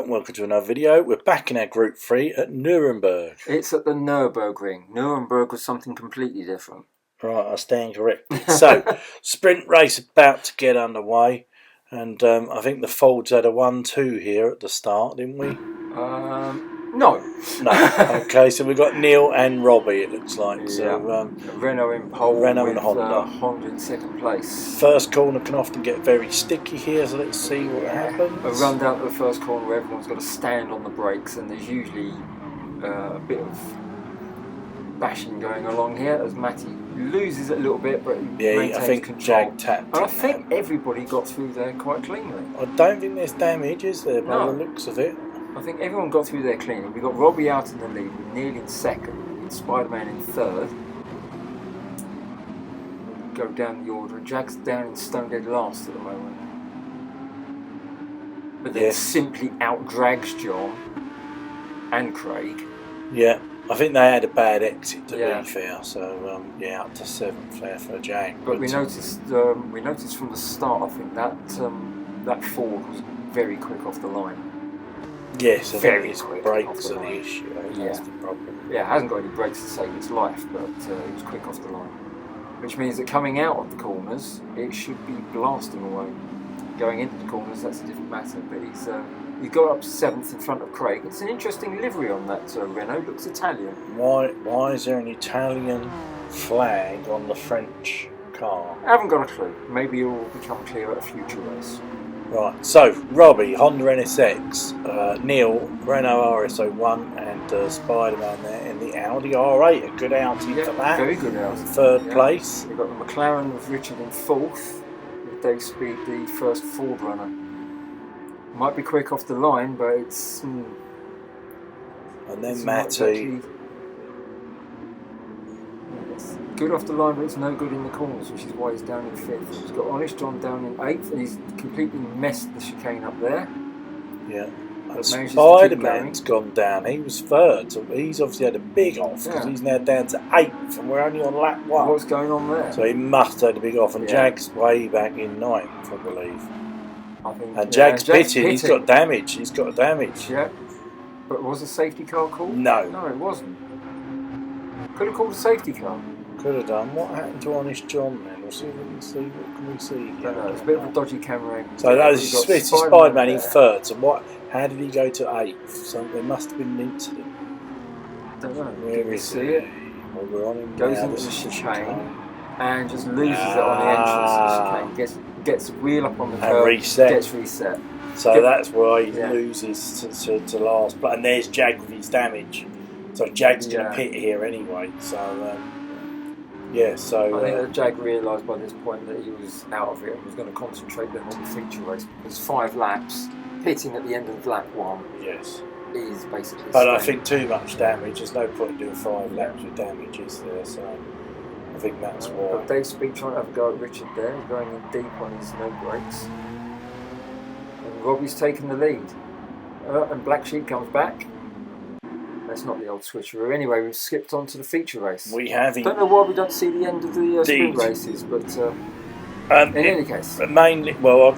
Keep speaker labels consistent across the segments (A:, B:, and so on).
A: and welcome to another video. We're back in our Group 3 at Nuremberg.
B: It's at the Nürburgring. Nuremberg was something completely different.
A: Right, I stand corrected. So, sprint race about to get underway. And I think the Fords had a 1-2 here at the start, didn't we?
B: No.
A: No. Okay, so we've got Neil and Robbie, it looks like.
B: Yeah.
A: So,
B: Renault in pole,
A: Renault
B: with
A: and Honda.
B: Honda in second place.
A: First corner can often get very sticky here, so let's see what happens.
B: A run down to the first corner where everyone's got to stand on the brakes, and there's usually a bit of bashing going along here as Matty loses it a little bit, but he maintains
A: I think
B: control.
A: Jag tapped.
B: And I think everybody got through there quite cleanly.
A: I don't think there's damage, is there, by
B: No.
A: the looks of it?
B: I think everyone got through there cleanly. We got Robbie out in the lead, with Neil in second, with Spider-Man in third. Go down the order, and Jag's down in stone dead last at the moment. But then simply out-drags John and Craig.
A: Yeah, I think they had a bad exit to
B: Yeah.
A: be fair, so yeah, up to 7th there for Jag.
B: But we noticed from the start, I think that Ford was very quick off the line.
A: Yes, I
B: very
A: think his
B: quick
A: brakes
B: off the
A: are the
B: line.
A: issue. I think that's the problem.
B: Yeah, it hasn't got any brakes to save its life, but it was quick off the line. Which means that coming out of the corners, it should be blasting away. Going into the corners, that's a different matter. But he got up to 7th in front of Craig. It's an interesting livery on that Renault. Looks Italian.
A: Why is there an Italian flag on the French car?
B: I haven't got a clue. Maybe it will become clear at a future race.
A: Right, so Robbie, Honda NSX, Neil, Renault RS01 and Spider-Man there in the Audi R8. A good outing for that.
B: Very good outing.
A: Third place.
B: We've got the McLaren with Richard in 4th. With Dave Speed, the first Ford runner. Might be quick off the line, but it's...
A: And then Matty.
B: Good off the line, but it's no good in the corners, which is why he's down in 5th. He's got Honest John down in 8th, and he's completely messed the chicane up there.
A: Yeah. And Spider-Man's gone down. He was 3rd, so he's obviously had a big off because he's now down to 8th, and we're only on lap 1.
B: What's going on there?
A: So he must have had a big off, and Jag's way back in 9th, I believe.
B: I think,
A: and Jag's pitted. He's got damage. He's got damage.
B: Yeah. But was a safety car called?
A: No.
B: No, it wasn't. Could have called a safety car.
A: Could have done. What happened to Honest John then? We'll see if we can see. What can we see?
B: No, it's a bit of a dodgy camera angle.
A: So that was Spider-Man in 3rd. So what? How did he go to 8th? So there must have been an incident.
B: Don't know.
A: Where is
B: see it?
A: Well, we're on him.
B: Goes into the chicane and just loses it on the entrance of the chicane. Gets the wheel up on the curb. Gets reset.
A: So that's why he loses to last. And there's Jag with his damage. So Jag's going to pit here anyway. So. So
B: I think that Jag realised by this point that he was out of it and was going to concentrate then on the feature race, because 5 laps, pitting at the end of lap 1 is basically
A: But I think too much damage, there's no point doing 5 laps with damage, is there? So I think that's why.
B: But Dave Speed trying to have a go at Richard there, going in deep on his no brakes. And Robbie's taking the lead. And Black Sheep comes back. That's not the old switcheroo. Anyway, we've skipped on to the feature race.
A: We have.
B: Don't know why we don't see the end of the sprint races, but in any case.
A: Mainly, well,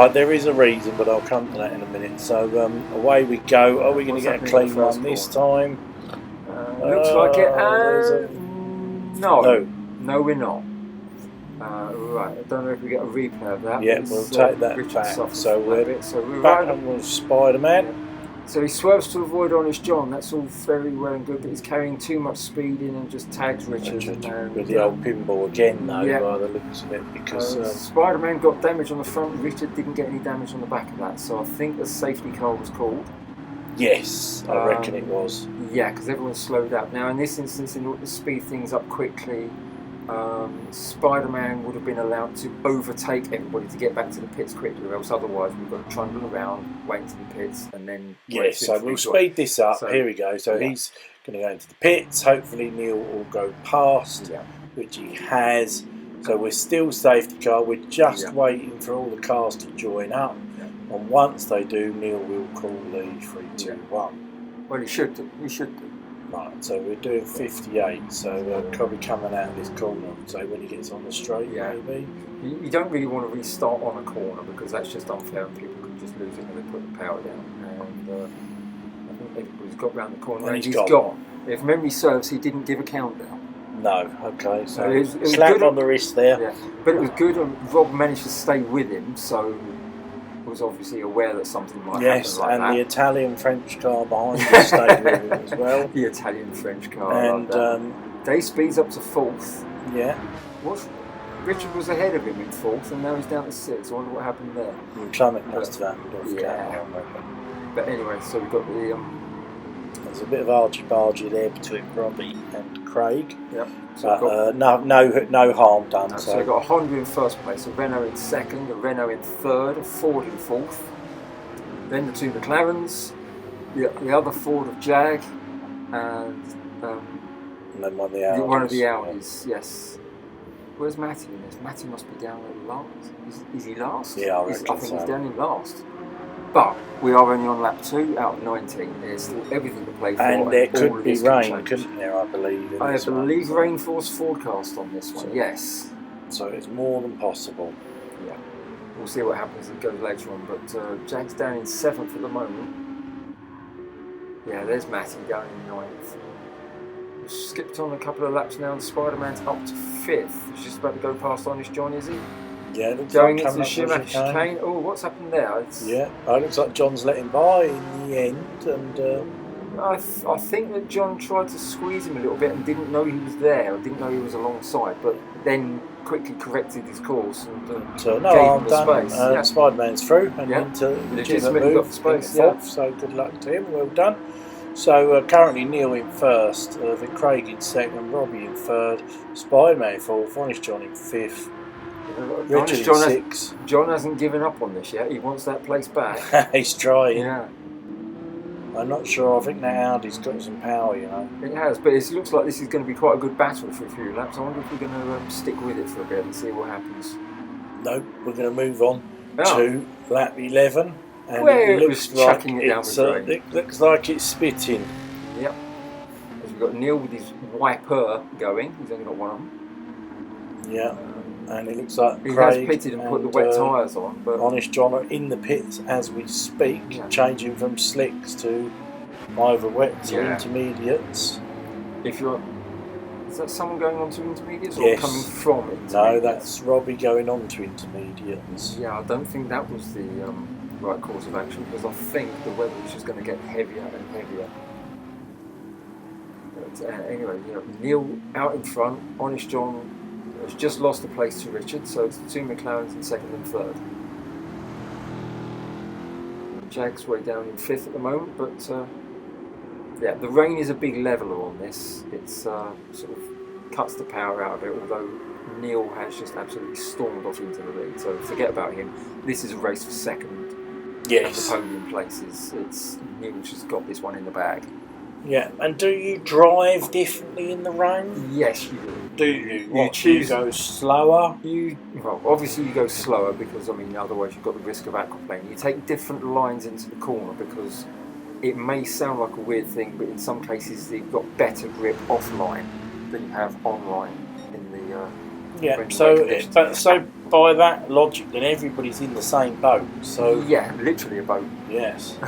A: there is a reason, but I'll come to that in a minute. So away we go. Are we going to get a clean one this time?
B: Looks like it. No, we're not. Right, I don't know if we get a replay of that.
A: Yeah, we'll take that back. So we're back on with Spider-Man.
B: So he swerves to avoid Honest John. That's all very well and good, but he's carrying too much speed in and just tags Richard.
A: With the old pinball again, though, by the looks of it. Because
B: Spider-Man got damage on the front, Richard didn't get any damage on the back of that. So I think the safety car was called.
A: Yes, I reckon it was.
B: Yeah, because everyone slowed up. Now, in this instance, in order to speed things up quickly, Spider-Man would have been allowed to overtake everybody to get back to the pits quickly, or else otherwise we've got to trundle around, wait to the pits, and then...
A: So we'll speed this up. So, here we go. So he's going to go into the pits. Hopefully Neil will go past, which he has. So we're still safety car. We're just waiting for all the cars to join up. And once they do, Neil will call the 3, 2, 1.
B: Well, he should do. He should do.
A: Right, so we're doing 58, so probably coming out of this corner, so when he gets on the straight, maybe.
B: You don't really want to restart on a corner because that's just unfair and people can just lose it when they put the power down. and I think everybody's got round the corner,
A: And
B: he's gone. If memory serves, he didn't give a countdown.
A: No, okay, so
B: it was
A: slap
B: good
A: on the wrist there.
B: Yeah, but it was good, and Rob managed to stay with him, so was obviously aware that something might happen like that.
A: And the Italian-French car behind him stayed with him as well.
B: The Italian-French car.
A: And
B: Day speeds up to 4th.
A: Yeah.
B: Richard was ahead of him in 4th, and now he's down to 6th. I wonder what happened there.
A: Something must have happened off
B: camera. But anyway, so we've got the...
A: There's a bit of argy-bargy there between Robbie and Craig.
B: Yep.
A: So no harm done.
B: No, so we've got a Honda in 1st place, a Renault in 2nd, a Renault in 3rd, a Ford in 4th. Then the 2 McLarens, the other Ford of Jag, and
A: then one of the Audis.
B: One of the Audis, yes. Where's Matty in this? Matty must be down at last. Is he last?
A: Yeah, I
B: think he's down in last. But we are only on lap 2 out of 19. There's still everything to play for.
A: And there could be rain, couldn't there, I believe?
B: I believe rainfall's forecast on this one, yes.
A: So it's more than possible.
B: Yeah. We'll see what happens as it goes later on. But Jack's down in 7th at the moment. Yeah, there's Matty down in 9th. We've skipped on a couple of laps now, and Spider-Man's up to 5th. He's just about to go past Honest John, is he?
A: Yeah,
B: going into the Schumacher chicane. Oh, what's happened there? It
A: looks like John's let him by in the end, and
B: I think that John tried to squeeze him a little bit and didn't know he was there, or didn't know he was alongside, but then quickly corrected his course and gave him the space.
A: Spider-Man's through and into
B: legitimately got the space.
A: Fourth, so good luck to him. Well done. So currently Neil in 1st, then Craig in 2nd, Robbie in 3rd, Spider-Man in 4th, Honest John in 5th. Richard
B: John hasn't given up on this yet. He wants that place back.
A: He's trying.
B: Yeah.
A: I'm not sure. I think that Audi's got some power, you know.
B: It has, but it looks like this is going to be quite a good battle for a few laps. I wonder if we're going to stick with it for a bit and see what happens.
A: No, we're going to move on to lap 11. And
B: where
A: it looks
B: like chucking it down the drain.
A: It looks like it's spitting.
B: Yep. As we've got Neil with his wiper going. He's only got one of them.
A: Yeah. And it looks like
B: he
A: Craig
B: has pitted and put the wet tyres on. But
A: Honest John are in the pits as we speak, changing from slicks to either wet to intermediates.
B: Is that someone going on to intermediates or coming from intermediates?
A: No, that's Robbie going on to intermediates.
B: Yeah, I don't think that was the right course of action, because I think the weather is just going to get heavier and heavier. But anyway, Neil out in front. Honest John has just lost the place to Richard, so it's the 2 McLarens in 2nd and 3rd. Jag's way down in 5th at the moment, but the rain is a big leveller on this. It's sort of cuts the power out of it, although Neil has just absolutely stormed off into the lead, so forget about him. This is a race for 2nd.
A: Yes.
B: The podium places. It's Neil's just got this one in the bag.
A: Yeah, and do you drive differently in the rain?
B: Yes, you do.
A: Do you? You choose to go slower?
B: Obviously you go slower because, otherwise you've got the risk of aquaplaning. You take different lines into the corner because it may sound like a weird thing, but in some cases you've got better grip offline than you have online in the
A: so by that logic, then everybody's in the same boat. So
B: literally a boat.
A: Yes.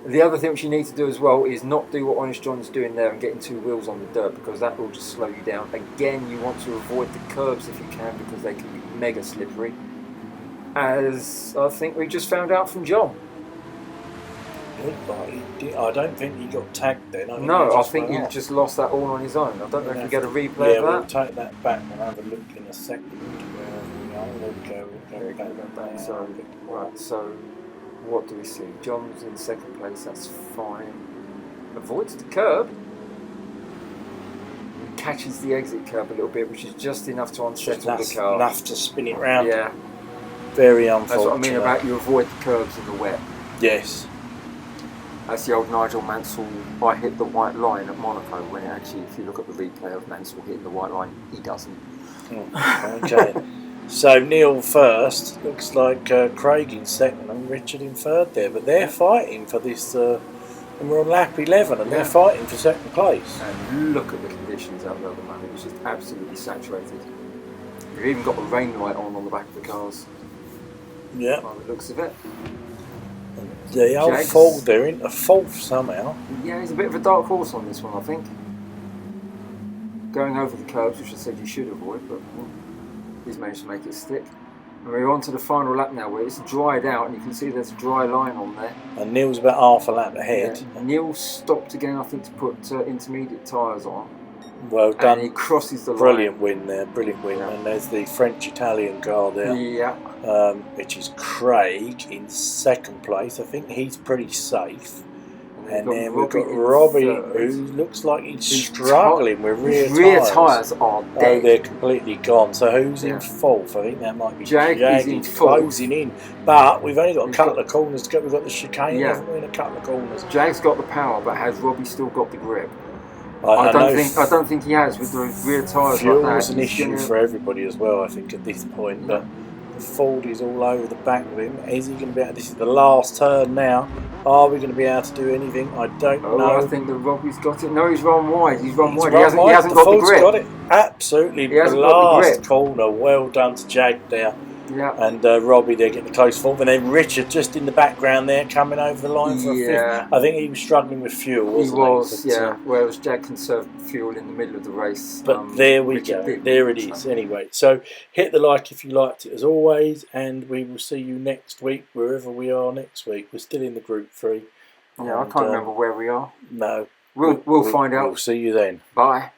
B: The other thing which you need to do as well is not do what Honest John's doing there and getting 2 wheels on the dirt, because that will just slow you down. Again, you want to avoid the curbs if you can, because they can be mega slippery, as I think we just found out from John.
A: I don't think he got tagged then.
B: I think he just lost that all on his own. I don't know if you get a replay of that.
A: We'll take that back and have a look in a second. There we go.
B: So what do we see? John's in 2nd place, that's fine. Avoids the curb. Catches the exit curb a little bit, which is just enough to unsettle the car.
A: Enough to spin it round.
B: Yeah.
A: Very unfortunate.
B: That's what I mean about you avoid the curbs in the wet.
A: Yes.
B: That's the old Nigel Mansell, I hit the white line at Monaco, when actually, if you look at the replay of Mansell hitting the white line, he doesn't.
A: Okay. So Neil 1st, looks like Craig in 2nd and Richard in 3rd there, but they're fighting for this, and we're on lap 11 and they're fighting for 2nd place.
B: And look at the conditions out there at the moment, it's just absolutely saturated. You've even got the rain light on the back of the cars.
A: Yeah.
B: By the looks of it.
A: The old
B: Jags.
A: fourth, they're into fourth somehow.
B: Yeah, he's a bit of a dark horse on this one, I think. Going over the curbs, which I said you should avoid, but he's managed to make it stick. And we're on to the final lap now, where it's dried out, and you can see there's a dry line on there.
A: And Neil's about half a lap ahead.
B: Yeah. Neil stopped again, I think, to put intermediate tyres on.
A: Well done.
B: And he crosses the line.
A: Brilliant win there, brilliant win.
B: Yeah.
A: And there's the French-Italian car there,
B: Yeah.
A: which is Craig in second place. I think he's pretty safe. And then we've got Robbie, who looks like he's struggling with rear tyres.
B: Rear tyres are dead.
A: They're completely gone. So who's in fourth? I think that might be Jag. He's closing in. But we've only got a couple of corners to go. We've got the chicane, haven't we, in a couple of corners.
B: Jag's got the power, but has Robbie still got the grip? I don't think he has with the rear tyres like that.
A: Fuel's an issue for everybody as well, I think, at this point. But the Ford is all over the back of him. Is he going to be able? This is the last turn now. Are we going to be able to do anything? I don't know.
B: I think that Robbie's got it. No, he's run wide. He's run wide.
A: He hasn't got the grip. Got it. Absolutely.
B: He hasn't got the grip.
A: Corner. Well done to Jag there.
B: Yeah.
A: And Robbie there getting the close fourth. And then Richard just in the background there coming over the line for a fifth. I think he was struggling with fuel, wasn't he?
B: Was, but, whereas Jag conserved fuel in the middle of the race.
A: But there we go. There it is. Anyway, so hit the like if you liked it as always. And we will see you next week, wherever we are next week. We're still in the Group 3.
B: Yeah, I can't remember where we are.
A: No.
B: We'll find out.
A: We'll see you then.
B: Bye.